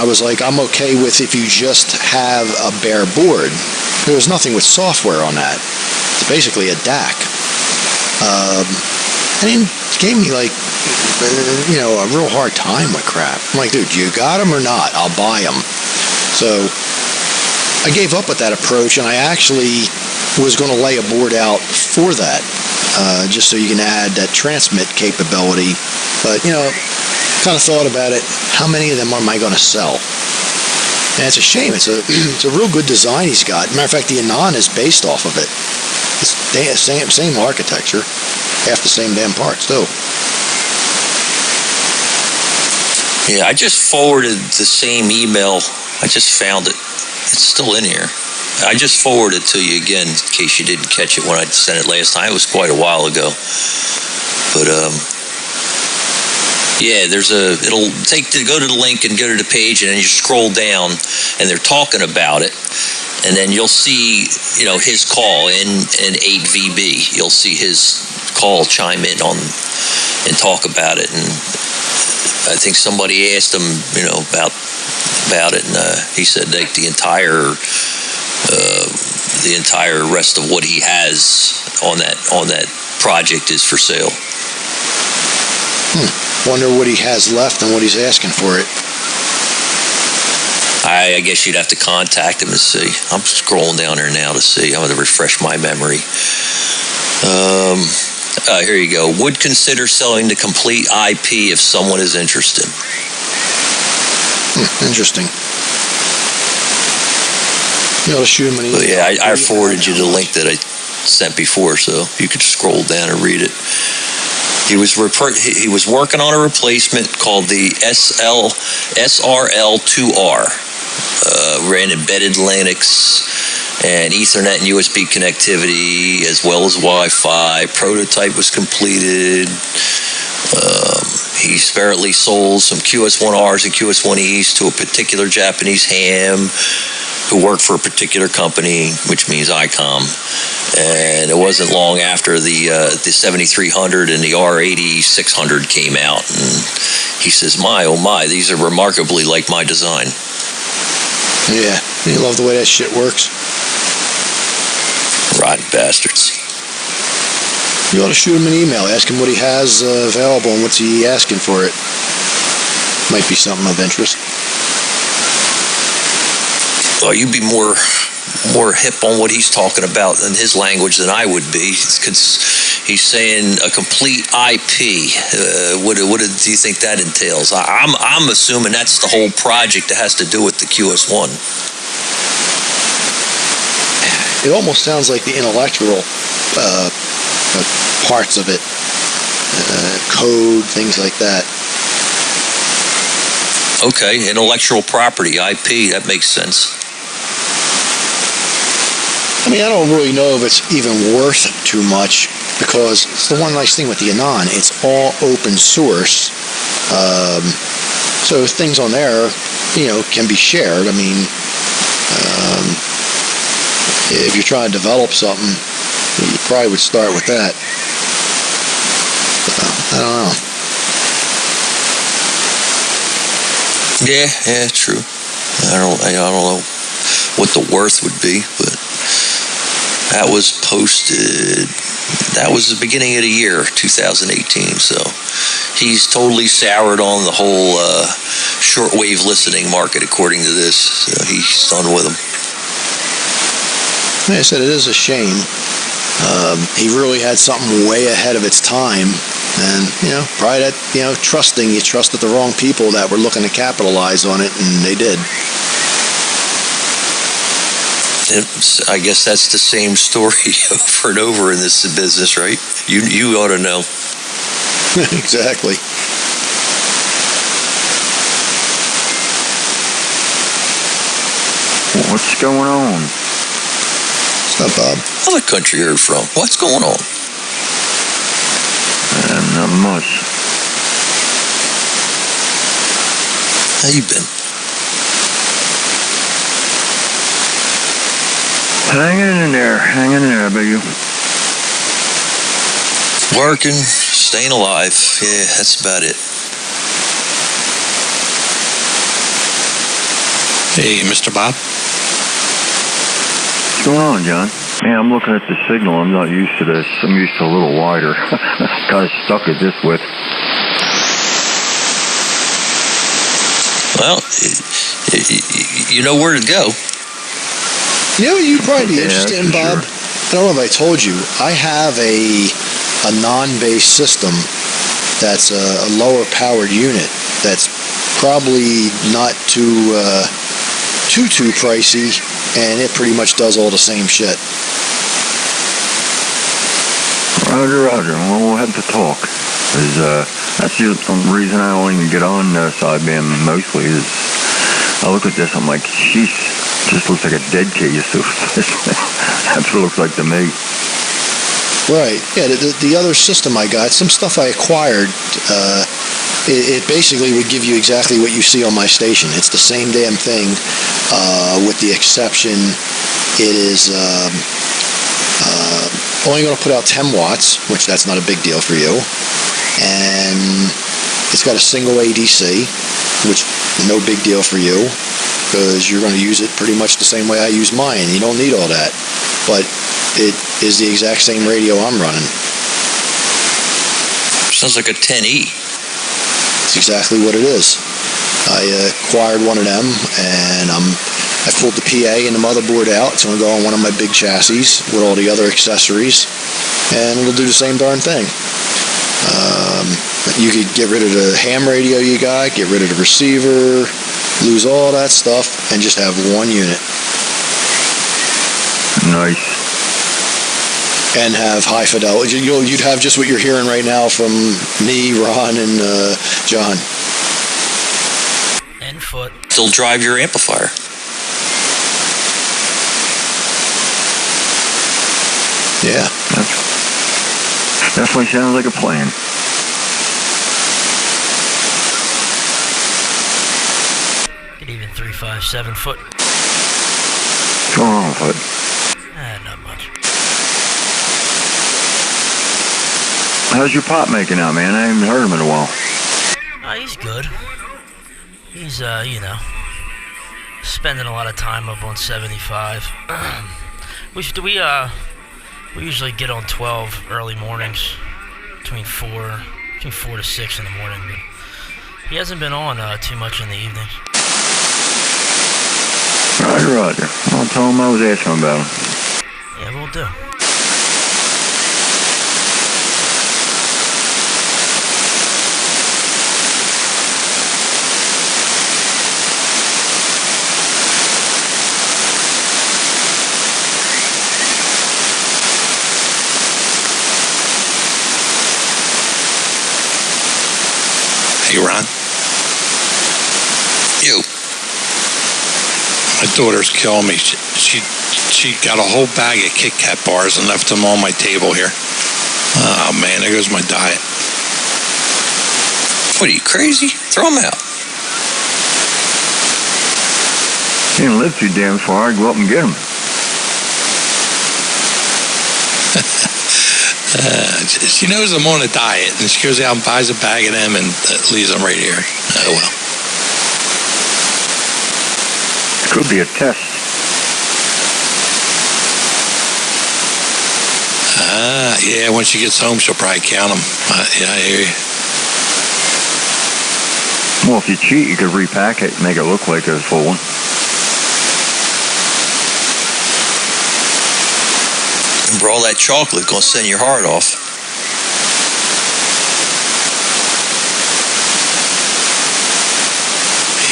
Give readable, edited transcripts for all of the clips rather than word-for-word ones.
I was like, I'm okay with if you just have a bare board. There was nothing with software on that. It's basically a DAC. And he gave me like, a real hard time with crap. I'm like, dude, you got them or not? I'll buy them. So I gave up with that approach, and I actually was going to lay a board out for that, just so you can add that transmit capability. But, kind of thought about it, how many of them am I going to sell? And it's a shame. It's a real good design he's got. Matter of fact, the ANAN is based off of it. It's the same architecture, half the same damn parts, too. Yeah, I just forwarded the same email. I just found it. It's still in here. I just forwarded it to you again in case you didn't catch it when I sent it last time. It was quite a while ago. But, yeah, it'll go to the link and go to the page, and then you scroll down, and they're talking about it. And then you'll see, his call in 8VB. You'll see his call chime in on and talk about it. And I think somebody asked him, about it, and he said like the entire rest of what he has on that project is for sale. Wonder what he has left and what he's asking for it. I guess you'd have to contact him and see. I'm scrolling down there now to see. I'm going to refresh my memory. Here you go. Would consider selling the complete IP if someone is interested. Interesting. You ought to shoot him an email. But yeah, I forwarded you the link that I sent before, so you could scroll down and read it. He was working on a replacement called the SRL2R. Ran embedded Linux and Ethernet and USB connectivity, as well as Wi-Fi. Prototype was completed. He sparingly sold some QS1Rs and QS1Es to a particular Japanese ham who worked for a particular company, which means ICOM. And it wasn't long after the 7300 and the R80 came out. And he says, my, oh my, these are remarkably like my design. Yeah, you love the way that shit works. Rotten bastards. You ought to shoot him an email, ask him what he has available and what's he asking for it. Might be something of interest. Well, you'd be more hip on what he's talking about in his language than I would be. He's saying a complete IP. What do you think that entails? I'm assuming that's the whole project that has to do with the QS1. It almost sounds like the intellectual parts of it, code, things like that. Okay, intellectual property, IP, that makes sense. I mean, I don't really know if it's even worth too much, because it's the one nice thing with the ANAN, it's all open source. So things on there, can be shared. I mean, if you're trying to develop something, you probably would start with that. I don't know. Yeah, true. I don't know what the worth would be, but that was posted. That was the beginning of the year, 2018. So he's totally soured on the whole shortwave listening market, according to this. So he's done with them. Like I said, it is a shame. He really had something way ahead of its time. And, probably that, trusting, you trusted the wrong people that were looking to capitalize on it, and they did. I guess that's the same story over and over in this business, right? You ought to know. Exactly. What's going on? What's up, Bob? Other country you're from. What's going on? Not much. How you been? Hanging in there, I bet you. Working, staying alive. Yeah, that's about it. Hey, Mr. Bob. What's going on, John? Yeah, I'm looking at the signal. I'm not used to this. I'm used to a little wider. Kind of stuck at this width. Well, you know where to go. You know what you'd probably be interested in, Bob? Sure. I don't know if I told you. I have a non-based system that's a lower powered unit that's probably not too pricey, and it pretty much does all the same shit. Roger. Well, we'll have to talk. That's the reason I don't even get on sideband mostly is I look at this, I'm like, sheesh, just looks like a dead case. That's what it looks like to me. Right. Yeah, the other system I got, some stuff I acquired, it basically would give you exactly what you see on my station. It's the same damn thing, with the exception it is only going to put out 10 watts, which that's not a big deal for you. And it's got a single ADC, which no big deal for you, because you're going to use it pretty much the same way I use mine. You don't need all that. But it is the exact same radio I'm running. Sounds like a 10E. It's exactly what it is. I acquired one of them, and I pulled the PA and the motherboard out. It's going to go on one of my big chassis with all the other accessories, and it'll do the same darn thing. You could get rid of the ham radio you got, get rid of the receiver, lose all that stuff, and just have one unit. Nice. And have high fidelity. You'd have just what you're hearing right now from me, Ron, and John. And Foot. Still drive your amplifier. Yeah. Definitely sounds like a plan. Could even 357 Foot. What's going on, Foot? Not much. How's your pop making out, man? I haven't heard him in a while. He's good. He's, spending a lot of time up on 75. We usually get on 12 early mornings, between 4 to 6 in the morning, but he hasn't been on too much in the evenings. Roger. I'll tell him I was asking about him. Yeah, we'll do. Hey, Ron. You. My daughter's killing me. She got a whole bag of Kit Kat bars and left them on my table here. Oh, man, there goes my diet. What are you, crazy? Throw them out. He didn't live too damn far. I'd go up and get him. She knows I'm on a diet, and she goes out and buys a bag of them and leaves them right here. Oh, well. Could be a test. Yeah, when she gets home, she'll probably count them. Yeah, I hear you. Well, if you cheat, you could repack it and make it look like a full one. And for all that chocolate, gonna send your heart off.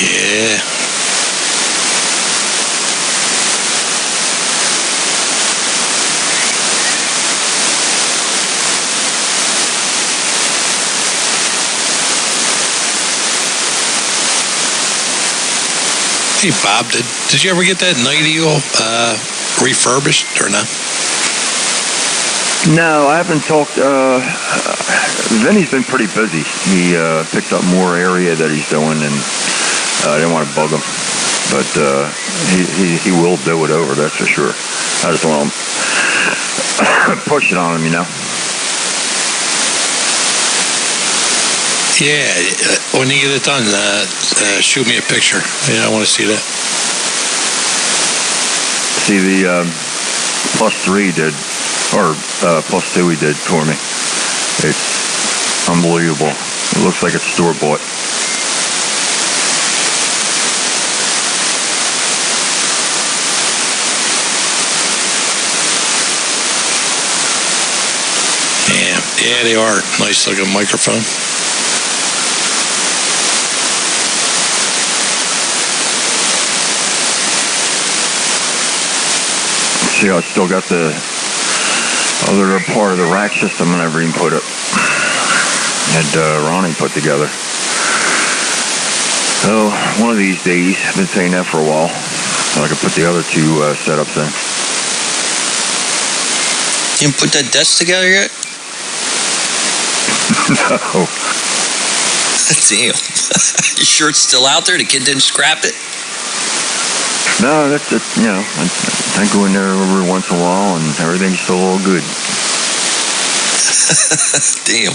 Yeah. Hey, Bob, did you ever get that Night Eagle refurbished or not? No, I haven't talked. Vinny's been pretty busy. He picked up more area that he's doing, and I didn't want to bug him. But he will do it over, that's for sure. I just want to push it on him, you know. Yeah, when you get it done, shoot me a picture. Yeah, I want to see that. See, the +3 did, or +2 he did for me. It's unbelievable. It looks like it's store-bought. Yeah, they are. Nice looking microphone. See, I still got the other part of the rack system I never even put it. Had Ronnie put together. So, one of these days, I've been saying that for a while, so I could put the other two setups in. You didn't put that desk together yet? No. Damn. You sure it's still out there? The kid didn't scrap it? No, that's it. You know, I go in there every once in a while, and everything's still all good. Damn.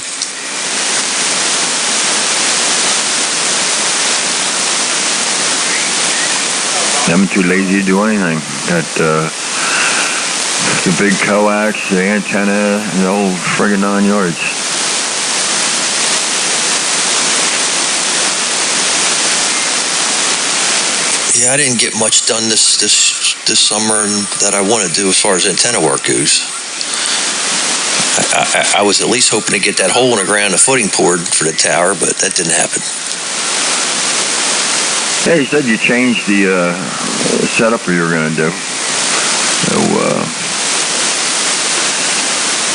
I'm too lazy to do anything. Got the big coax, the antenna, the whole friggin' 9 yards. Yeah, I didn't get much done this summer that I want to do as far as antenna work goes. I was at least hoping to get that hole in the ground, the footing poured for the tower, but that didn't happen. Yeah, you said you changed the setup you were going to do. So,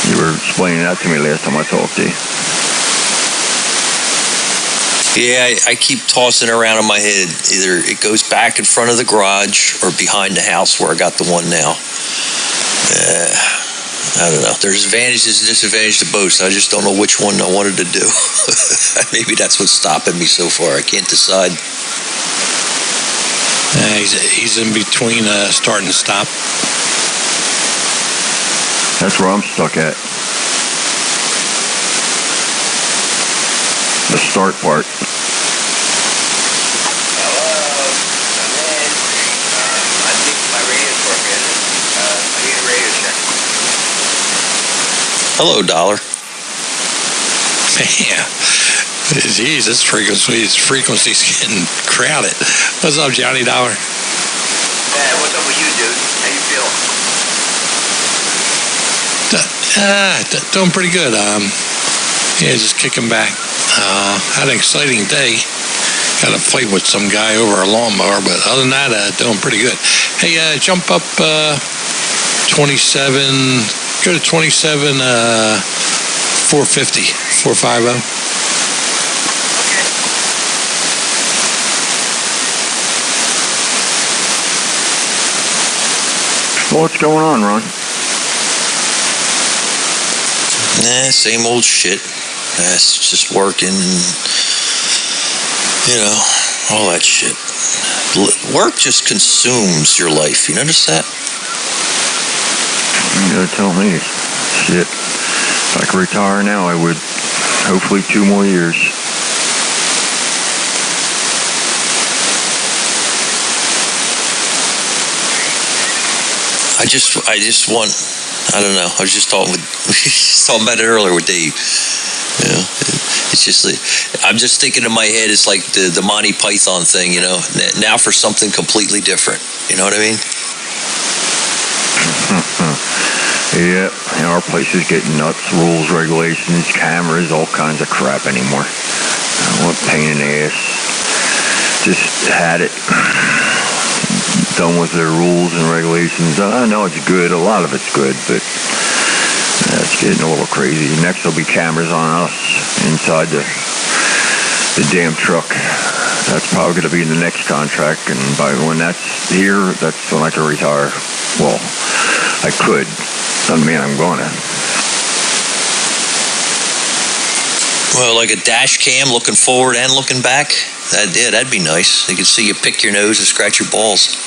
you were explaining that to me last time I talked to you. Yeah, I keep tossing around in my head. Either it goes back in front of the garage or behind the house where I got the one now. I don't know. There's advantages and disadvantages to both, so I just don't know which one I wanted to do. Maybe that's what's stopping me so far. I can't decide. He's in between start and stop. That's where I'm stuck at. The start part. I think my radio's working. I need a radio check. Hello, Dollar. Yeah. Jeez, this frequency's getting crowded. What's up, Johnny Dollar? Yeah, what's up with you, dude? How you feeling? Doing pretty good. Yeah, just kicking back. Had an exciting day. Got a fight with some guy over a lawnmower, but other than that, doing pretty good. Hey, jump up 27, go to 27, 450, 450. Well, what's going on, Ron? Nah, same old shit. It's just working, you know, all that shit. Work just consumes your life. You notice that? You gotta tell me. Shit. If I could retire now, I would. Hopefully 2 more years. I just want, I don't know. I was just talking about it earlier with Dave. You know, it's just, I'm just thinking in my head, it's like the Monty Python thing, you know, now for something completely different. You know what I mean? Yeah, our place is getting nuts. Rules, regulations, cameras, all kinds of crap anymore. What pain in the ass. Just had it. Done with their rules and regulations. I know it's good. A lot of it's good, but it's getting a little crazy. Next will be cameras on us inside the damn truck. That's probably going to be in the next contract, and by when that's here, that's when I can retire. Well, I could. Doesn't mean I'm going to. Well, like a dash cam looking forward and looking back. That'd be nice. You can see you pick your nose and scratch your balls.